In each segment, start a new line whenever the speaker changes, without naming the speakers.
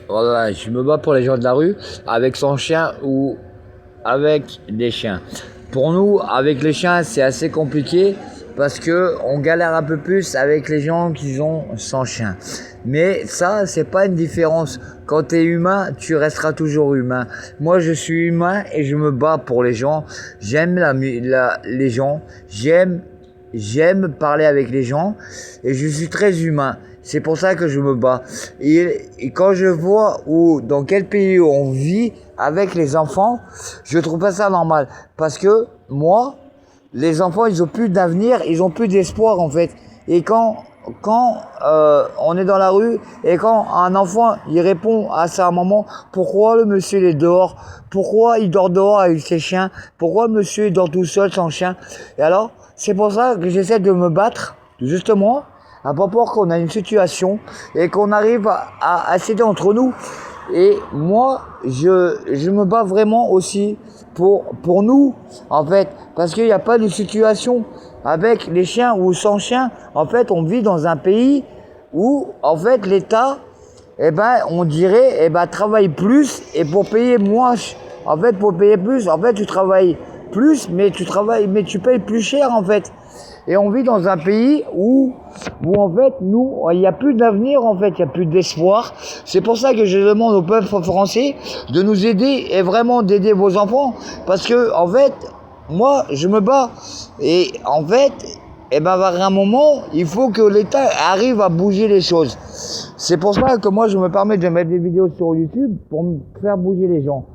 Voilà, je me bats pour les gens de la rue avec son chien ou avec des chiens. Pour nous, avec les chiens, c'est assez compliqué parce que on galère un peu plus avec les gens qui ont sans chien. Mais ça, c'est pas une différence. Quand tu es humain, tu resteras toujours humain. Moi, je suis humain et je me bats pour les gens. J'aime les gens. J'aime parler avec les gens et je suis très humain. C'est pour ça que je me bats. Et quand je vois dans quel pays on vit avec les enfants, je trouve pas ça normal. Parce que moi, les enfants, ils ont plus d'avenir, ils ont plus d'espoir en fait. Et quand on est dans la rue et quand un enfant il répond à sa maman, pourquoi le monsieur il est dehors, pourquoi il dort dehors avec ses chiens, pourquoi le monsieur il dort tout seul sans chien. Et alors c'est pour ça que j'essaie de me battre justement à propos qu'on a une situation et qu'on arrive à s'aider entre nous. Et moi, je me bats vraiment aussi pour nous, en fait, parce qu'il n'y a pas de situation avec les chiens ou sans chiens. En fait, on vit dans un pays où, en fait, l'État, on dirait, travaille plus et pour payer moins. En fait, pour payer plus, en fait, tu travailles plus, mais tu payes plus cher, en fait. Et on vit dans un pays où en fait, nous, il n'y a plus d'avenir, en fait, il n'y a plus d'espoir. C'est pour ça que je demande au peuple français de nous aider et vraiment d'aider vos enfants. Parce que, en fait, moi, je me bats. Et en fait, vers un moment, il faut que l'État arrive à bouger les choses. C'est pour ça que moi, je me permets de mettre des vidéos sur YouTube pour me faire bouger les gens.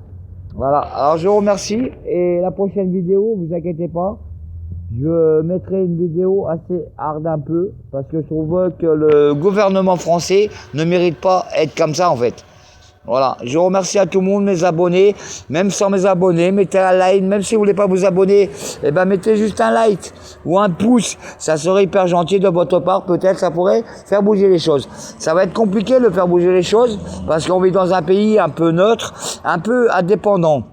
Voilà. Alors, je vous remercie. Et la prochaine vidéo, vous inquiétez pas. Je mettrai une vidéo assez hard un peu parce que je trouve que le gouvernement français ne mérite pas être comme ça en fait. Voilà, je remercie à tout le monde, mes abonnés, même sans mes abonnés, mettez un like, même si vous voulez pas vous abonner, mettez juste un like ou un pouce, ça serait hyper gentil de votre part, peut-être ça pourrait faire bouger les choses. Ça va être compliqué de faire bouger les choses parce qu'on vit dans un pays un peu neutre, un peu indépendant.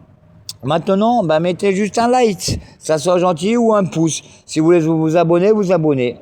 Maintenant, mettez juste un like, ça soit gentil ou un pouce. Si vous voulez vous abonner, vous abonnez.